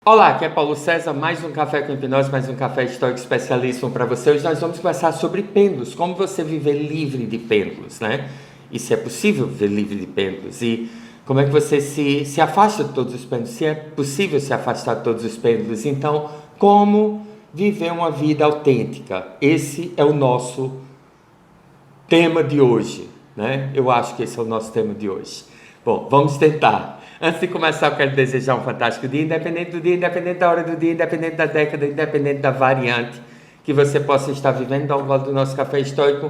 Olá, aqui é Paulo César, mais um Café com Hipnose, mais um Café Estoico especialíssimo para você. Hoje nós vamos conversar sobre pêndulos, como você viver livre de pêndulos, né? E se é possível viver livre de pêndulos, e como é que você se afasta de todos os pêndulos, se é possível se afastar de todos os pêndulos. Então, como viver uma vida autêntica? Esse é o nosso tema de hoje, né? Eu acho que esse é o nosso tema de hoje. Bom, vamos tentar. Antes de começar, eu quero desejar um fantástico dia, independente do dia, independente da hora do dia, independente da década, independente da variante que você possa estar vivendo. Dá um gole do nosso café estoico.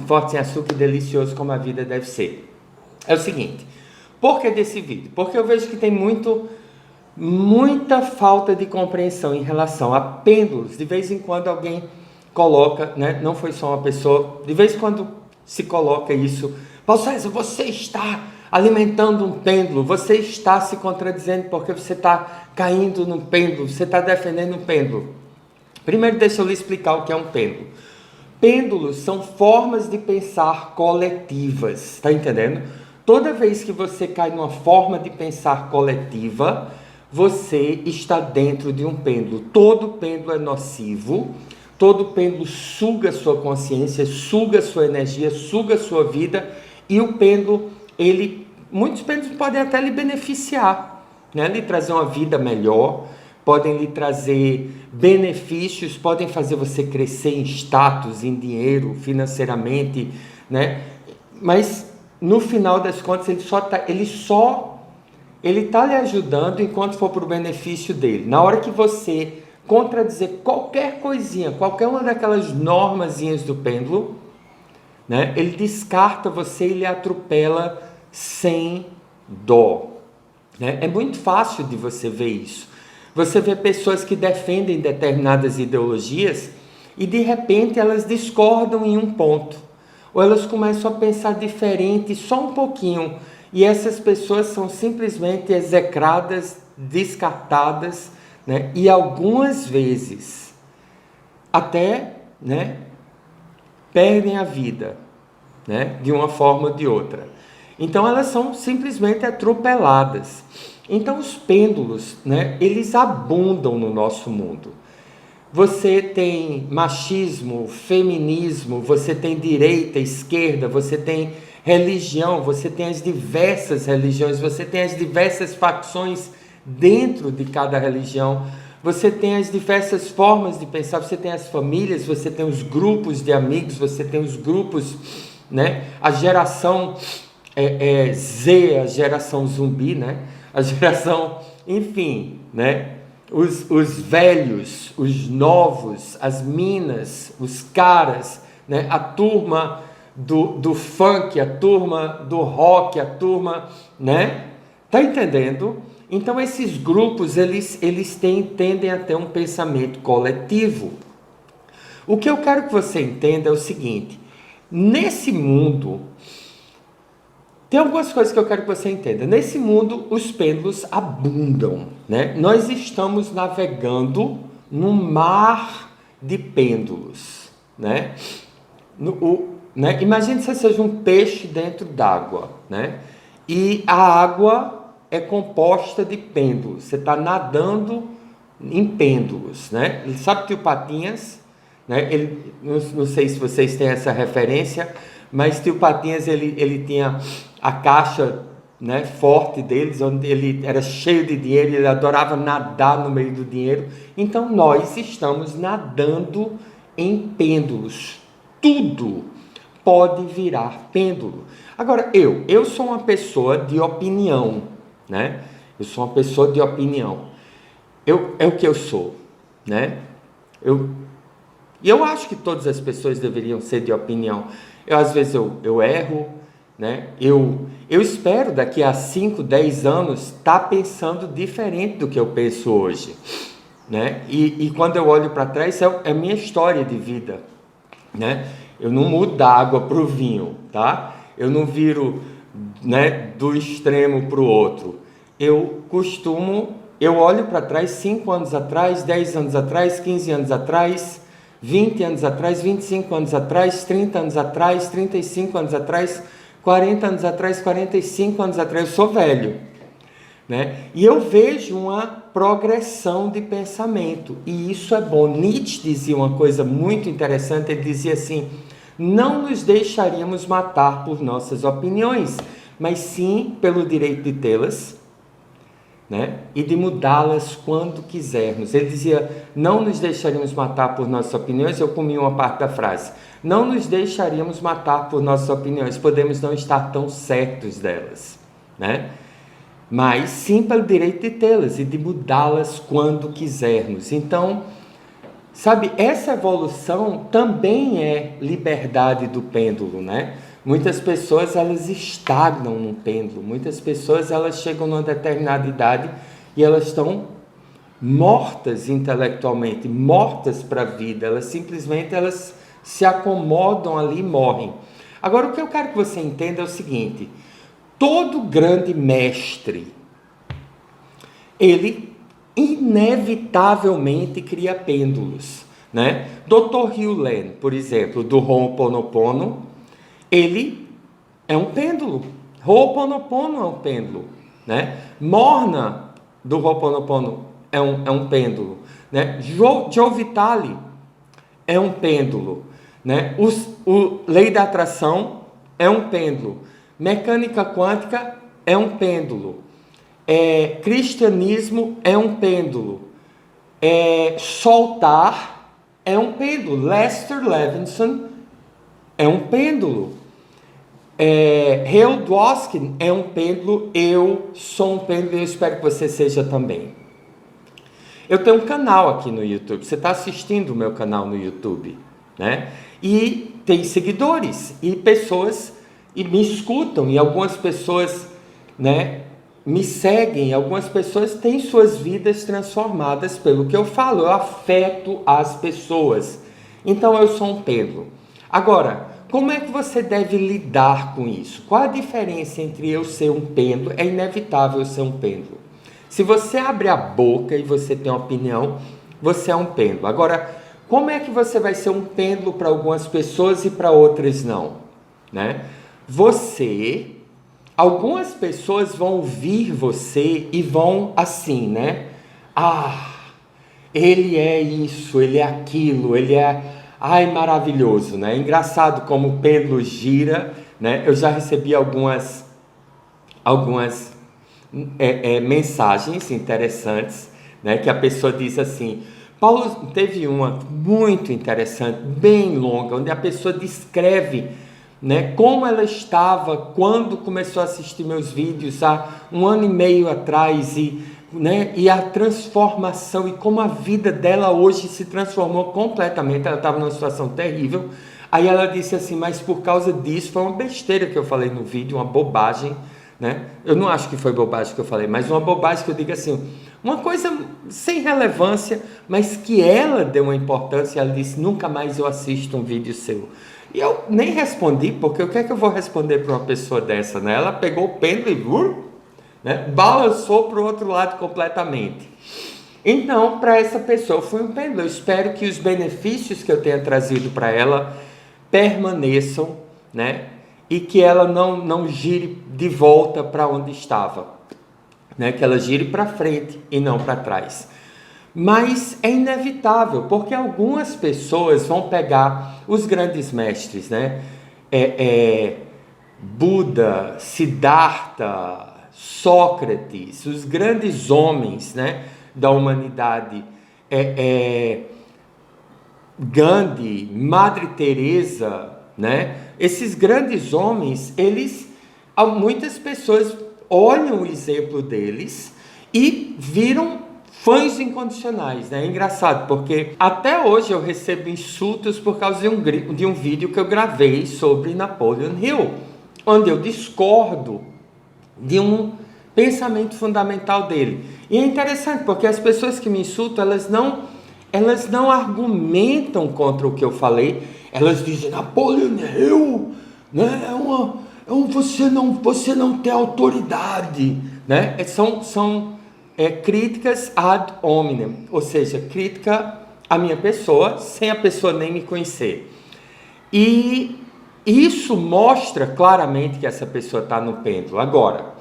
Forte em açúcar e delicioso como a vida deve ser. É o seguinte, por que desse vídeo? Porque eu vejo que tem muita falta de compreensão em relação a pêndulos. De vez em quando alguém coloca, né? Não foi só uma pessoa, de vez em quando se coloca isso. Paulo César, você está alimentando um pêndulo, você está se contradizendo porque você está caindo num pêndulo, você está defendendo um pêndulo. Primeiro, deixa eu lhe explicar o que é um pêndulo. Pêndulos são formas de pensar coletivas, está entendendo? Toda vez que você cai numa forma de pensar coletiva, você está dentro de um pêndulo. Todo pêndulo é nocivo, todo pêndulo suga sua consciência, suga sua energia, suga sua vida. E o pêndulo, muitos pêndulos podem até lhe beneficiar, né? Lhe trazer uma vida melhor, podem lhe trazer benefícios, podem fazer você crescer em status, em dinheiro, financeiramente, né? Mas no final das contas ele está lhe ajudando enquanto for para o benefício dele. Na hora que você contradizer qualquer coisinha, qualquer uma daquelas normazinhas do pêndulo, né? Ele descarta você e lhe atropela sem dó, né? É muito fácil de você ver isso. Você vê pessoas que defendem determinadas ideologias e de repente elas discordam em um ponto, ou elas começam a pensar diferente só um pouquinho, e essas pessoas são simplesmente execradas, descartadas, né? E algumas vezes até, né, perdem a vida, né, de uma forma ou de outra. Então elas são simplesmente atropeladas. Então os pêndulos, né, eles abundam no nosso mundo. Você tem machismo, feminismo, você tem direita, esquerda, você tem religião, você tem as diversas religiões, você tem as diversas facções dentro de cada religião. Você tem as diversas formas de pensar, você tem as famílias, você tem os grupos de amigos, você tem os grupos, né? A geração Z, a geração zumbi, né? A geração, enfim, né? Os velhos, os novos, as minas, os caras, né? A turma do funk, a turma do rock, a turma, né? Tá entendendo? Então esses grupos, eles tendem a ter um pensamento coletivo. O que eu quero que você entenda é o seguinte: nesse mundo, tem algumas coisas que eu quero que você entenda. Nesse mundo, os pêndulos abundam, né? Nós estamos navegando num mar de pêndulos, né? Imagine que você seja um peixe dentro d'água, né? E a água é composta de pêndulos. Você está nadando em pêndulos, né? Sabe Tio Patinhas, né? Não sei se vocês têm essa referência, mas Tio Patinhas, ele tinha a caixa, né, forte deles, onde ele era cheio de dinheiro, ele adorava nadar no meio do dinheiro. Então nós estamos nadando em pêndulos. Tudo pode virar pêndulo. Agora, eu sou uma pessoa de opinião, né? Eu sou uma pessoa de opinião. É o que eu sou, né? E eu acho que todas as pessoas deveriam ser de opinião. Às vezes eu erro, né? Eu espero daqui a 5, 10 anos estar pensando diferente do que eu penso hoje, né? E quando eu olho para trás, é a minha história de vida, né? Eu não mudo da água para o vinho, tá? Eu não viro, né, do extremo para o outro. Eu olho para trás 5 anos atrás, 10 anos atrás, 15 anos atrás, 20 anos atrás, 25 anos atrás, 30 anos atrás, 35 anos atrás, 40 anos atrás, 45 anos atrás. Eu sou velho. né? E eu vejo uma progressão de pensamento, e isso é bom. Nietzsche dizia uma coisa muito interessante, ele dizia assim: não nos deixaríamos matar por nossas opiniões, mas sim pelo direito de tê-las, né? E de mudá-las quando quisermos. Ele dizia: não nos deixaríamos matar por nossas opiniões. Eu comi uma parte da frase: não nos deixaríamos matar por nossas opiniões, podemos não estar tão certos delas, né? Mas sim pelo direito de tê-las e de mudá-las quando quisermos. Então, sabe, essa evolução também é liberdade do pêndulo, né? Muitas pessoas, elas estagnam no pêndulo. Muitas pessoas, elas chegam numa determinada idade e elas estão mortas intelectualmente, mortas para a vida. Elas simplesmente se acomodam ali e morrem. Agora, o que eu quero que você entenda é o seguinte: todo grande mestre, ele inevitavelmente cria pêndulos, né? Dr. Hugh Len, por exemplo, do Ho'oponopono, ele é um pêndulo. Ho'oponopono é um pêndulo, né? Morna, do Ho'oponopono, é um pêndulo, né? Joe Vitale é um pêndulo, né? O Lei da Atração é um pêndulo. Mecânica quântica é um pêndulo. Cristianismo é um pêndulo. Soltar é um pêndulo. Lester Levinson é um pêndulo. Hale Dwoskin é um pêndulo. Eu sou um pêndulo e eu espero que você seja também. Eu tenho um canal aqui no YouTube. Você está assistindo o meu canal no YouTube, né? E tem seguidores e pessoas e me escutam, e algumas pessoas, né, me seguem. Algumas pessoas têm suas vidas transformadas pelo que eu falo. Eu afeto as pessoas. Então eu sou um pêndulo. Agora, como é que você deve lidar com isso? Qual a diferença entre eu ser um pêndulo? É inevitável ser um pêndulo. Se você abre a boca e você tem uma opinião, você é um pêndulo. Agora, como é que você vai ser um pêndulo para algumas pessoas e para outras não, né? Algumas pessoas vão ouvir você e vão assim, né? Ele é isso, ele é aquilo, ele é... Ai, maravilhoso, né? Engraçado como o pêndulo gira, né? Eu já recebi algumas mensagens interessantes, né? Que a pessoa diz assim... Paulo, teve uma muito interessante, bem longa, onde a pessoa descreve, né, como ela estava quando começou a assistir meus vídeos há 1 ano e meio atrás, né, e a transformação, e como a vida dela hoje se transformou completamente. Ela estava numa situação terrível. Aí ela disse assim: mas por causa disso, foi uma besteira que eu falei no vídeo, uma bobagem, né? Eu não acho que foi bobagem que eu falei, mas uma bobagem que eu digo assim, uma coisa sem relevância, mas que ela deu uma importância. Ela disse: nunca mais eu assisto um vídeo seu. E eu nem respondi, porque o que é que eu vou responder para uma pessoa dessa, né? Ela pegou o pêndulo e né, balançou para o outro lado completamente. Então, para essa pessoa, eu fui um pêndulo. Eu espero que os benefícios que eu tenha trazido para ela permaneçam, né? E que ela não gire de volta para onde estava, né? Que ela gire para frente e não para trás. Mas é inevitável, porque algumas pessoas vão pegar os grandes mestres, né? Buda, Siddhartha, Sócrates, os grandes homens, né, da humanidade, Gandhi, Madre Teresa, né? Esses grandes homens, muitas pessoas olham o exemplo deles e viram fãs incondicionais, né? É engraçado, porque até hoje eu recebo insultos por causa de um vídeo que eu gravei sobre Napoleon Hill, onde eu discordo de um pensamento fundamental dele. E é interessante, porque as pessoas que me insultam, elas não argumentam contra o que eu falei. Elas dizem: Napoleon Hill, né? Você não tem autoridade, né? São críticas ad hominem, ou seja, crítica à minha pessoa, sem a pessoa nem me conhecer. E isso mostra claramente que essa pessoa está no pêndulo. Agora,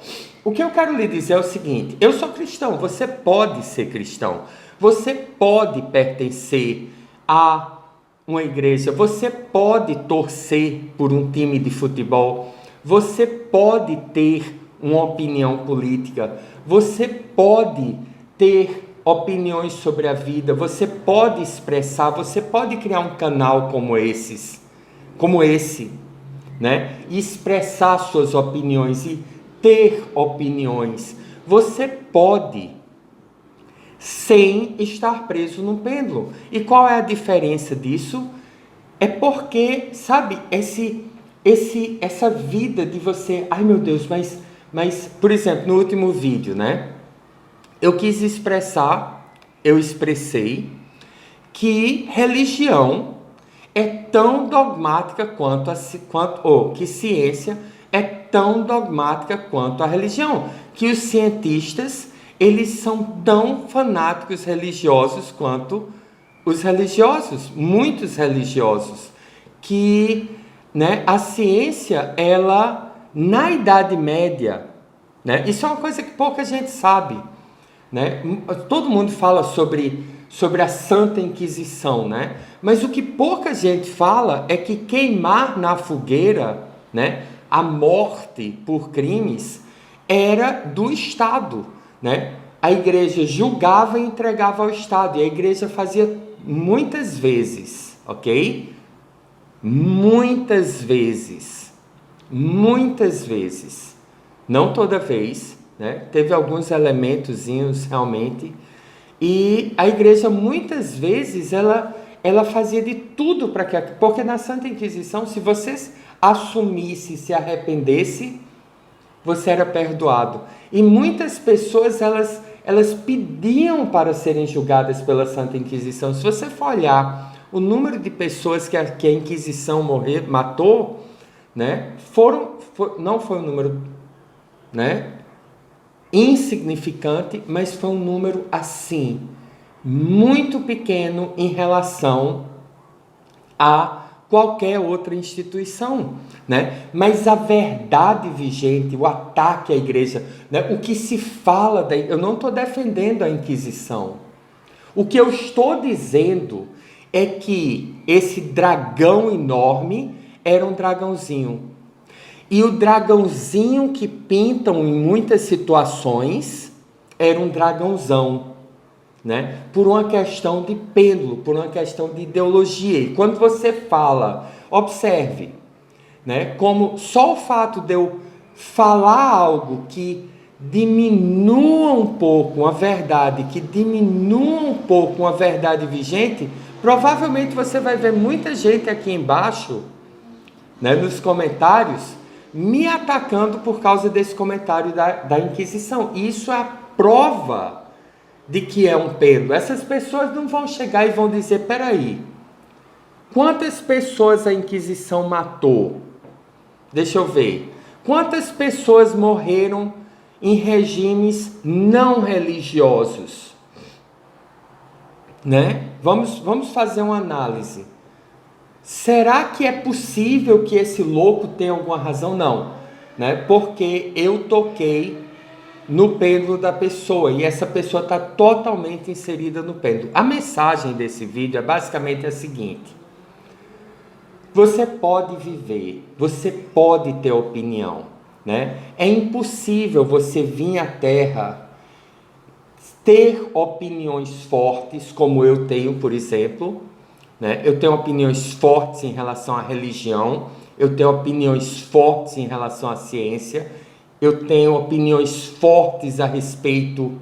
o que eu quero lhe dizer é o seguinte: eu sou cristão, você pode ser cristão, você pode pertencer a uma igreja, você pode torcer por um time de futebol, você pode ter uma opinião política, você pode ter opiniões sobre a vida, você pode expressar, você pode criar um canal como esse, né? E expressar suas opiniões e ter opiniões. Você pode, sem estar preso no pêndulo. E qual é a diferença disso? É porque, sabe, essa vida de você, ai meu Deus, mas, por exemplo, no último vídeo, né? Eu expressei que religião é tão dogmática que ciência é tão dogmática quanto a religião, que os cientistas, eles são tão fanáticos religiosos quanto os religiosos, muitos religiosos, que, né, a ciência, ela, na Idade Média, né, isso é uma coisa que pouca gente sabe, né? Todo mundo fala sobre a Santa Inquisição, né? Mas o que pouca gente fala é que queimar na fogueira, né, a morte por crimes, era do Estado, né? A igreja julgava e entregava ao Estado, e a igreja fazia muitas vezes, ok? Muitas vezes, não toda vez, né? Teve alguns elementozinhos realmente, e a igreja muitas vezes ela fazia de tudo para que, porque na Santa Inquisição, se você assumisse, se arrependesse, você era perdoado. E muitas pessoas elas pediam para serem julgadas pela Santa Inquisição. Se você for olhar o número de pessoas que a Inquisição matou, né, não foi um número, né, insignificante, mas foi um número assim, muito pequeno em relação a qualquer outra instituição, né? Mas a verdade vigente, o ataque à igreja, né? O que se fala eu não estou defendendo a Inquisição. O que eu estou dizendo é que esse dragão enorme era um dragãozinho. E o dragãozinho que pintam em muitas situações era um dragãozão, né? Por uma questão de pêndulo, por uma questão de ideologia. E quando você fala, observe, né? Como só o fato de eu falar algo que diminua um pouco uma verdade, vigente, provavelmente você vai ver muita gente aqui embaixo, né, nos comentários, me atacando por causa desse comentário da Inquisição. Isso é a prova de que é um pêndulo. Essas pessoas não vão chegar e vão dizer, peraí, quantas pessoas a Inquisição matou? Deixa eu ver. Quantas pessoas morreram em regimes não religiosos? Né? Vamos fazer uma análise. Será que é possível que esse louco tenha alguma razão? Não, né? Porque eu toquei no pêndulo da pessoa e essa pessoa está totalmente inserida no pêndulo. A mensagem desse vídeo é basicamente a seguinte: você pode viver, você pode ter opinião, né? É impossível você vir à Terra, ter opiniões fortes, como eu tenho, por exemplo, né? Eu tenho opiniões fortes em relação à religião, eu tenho opiniões fortes em relação à ciência, eu tenho opiniões fortes a respeito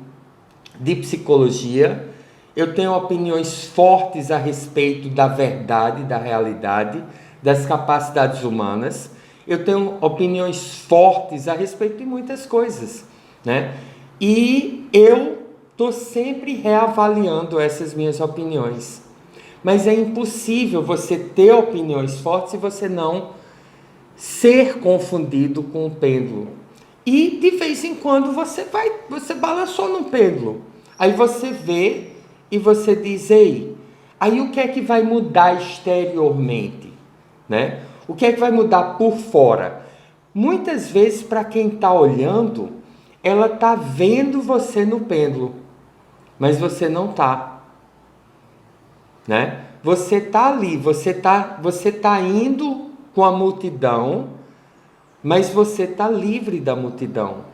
de psicologia, eu tenho opiniões fortes a respeito da verdade, da realidade, das capacidades humanas, eu tenho opiniões fortes a respeito de muitas coisas, né? E eu estou sempre reavaliando essas minhas opiniões. Mas é impossível você ter opiniões fortes se você não ser confundido com o pêndulo. E de vez em quando você balançou no pêndulo. Aí você vê e você diz, ei, aí o que é que vai mudar exteriormente? Né? O que é que vai mudar por fora? Muitas vezes, para quem está olhando, ela está vendo você no pêndulo, mas você não está, né? Você está ali, você tá indo com a multidão, mas você está livre da multidão.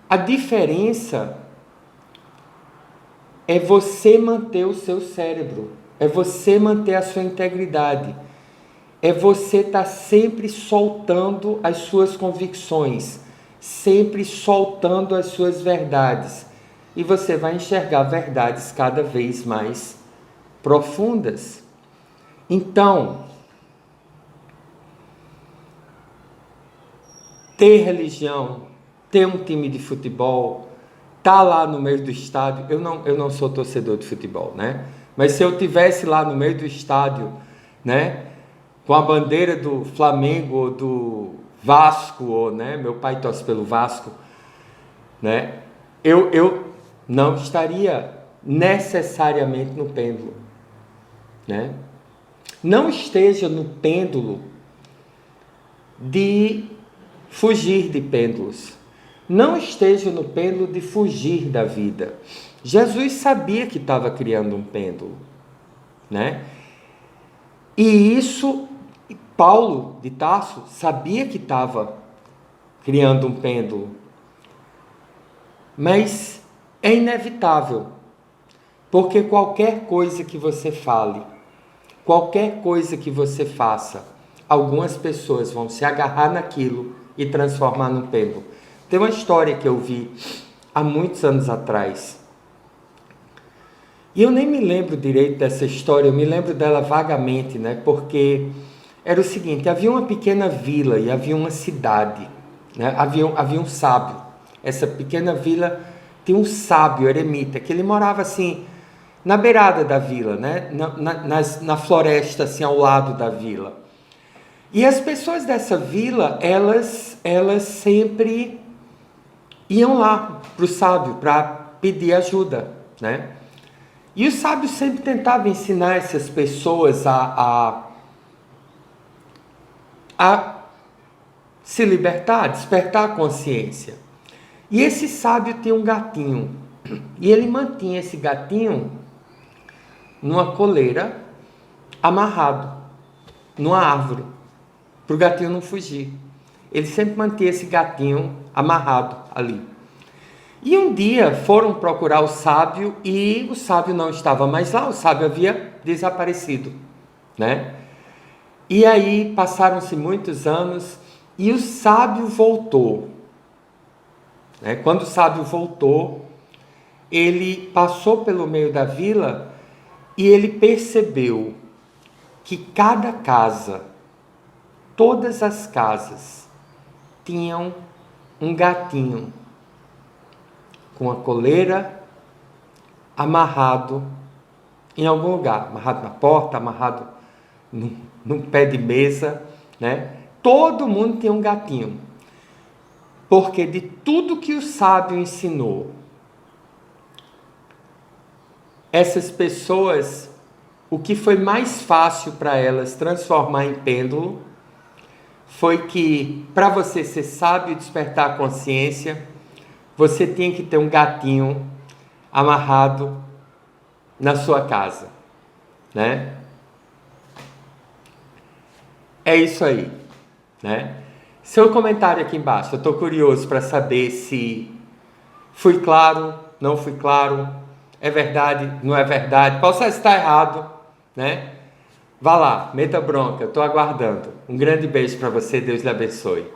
A diferença é você manter o seu cérebro, é você manter a sua integridade, é você estar sempre soltando as suas convicções, sempre soltando as suas verdades, e você vai enxergar verdades cada vez mais profundas. Então, ter religião, ter um time de futebol, tá lá no meio do estádio. Eu não sou torcedor de futebol, né? Mas se eu tivesse lá no meio do estádio, né, com a bandeira do Flamengo ou do Vasco, ou, né, meu pai torce pelo Vasco, né, eu não estaria necessariamente no pêndulo, né? Não esteja no pêndulo de fugir de pêndulos. Não esteja no pêndulo de fugir da vida. Jesus sabia que estava criando um pêndulo, né? E isso, Paulo de Tarso sabia que estava criando um pêndulo. Mas é inevitável, porque qualquer coisa que você fale, qualquer coisa que você faça, algumas pessoas vão se agarrar naquilo e transformar num pêndulo. Tem uma história que eu vi há muitos anos atrás. E eu nem me lembro direito dessa história, eu me lembro dela vagamente, né? Porque era o seguinte, havia uma pequena vila e havia uma cidade, né? Havia um sábio. Essa pequena vila tinha um sábio eremita, que ele morava assim, na beirada da vila, né? Na floresta, assim, ao lado da vila. E as pessoas dessa vila, elas sempre iam lá para o sábio para pedir ajuda, né? E o sábio sempre tentava ensinar essas pessoas a se libertar, a despertar a consciência. E esse sábio tinha um gatinho, e ele mantinha esse gatinho numa coleira, amarrado, numa árvore, para o gatinho não fugir. Ele sempre mantinha esse gatinho amarrado ali. E um dia foram procurar o sábio e o sábio não estava mais lá, o sábio havia desaparecido, né? E aí passaram-se muitos anos e o sábio voltou, né? Quando o sábio voltou, ele passou pelo meio da vila e ele percebeu que cada casa, todas as casas, tinham um gatinho com a coleira amarrado em algum lugar, amarrado na porta, amarrado num pé de mesa, né? Todo mundo tinha um gatinho, porque de tudo que o sábio ensinou, essas pessoas, o que foi mais fácil para elas transformar em pêndulo foi que, para você ser sábio e despertar a consciência, você tinha que ter um gatinho amarrado na sua casa, né? É isso aí, né? Seu comentário aqui embaixo, eu estou curioso para saber se fui claro, não fui claro, é verdade, não é verdade, posso estar errado, né? Vá lá, meta bronca, eu estou aguardando. Um grande beijo para você, Deus lhe abençoe.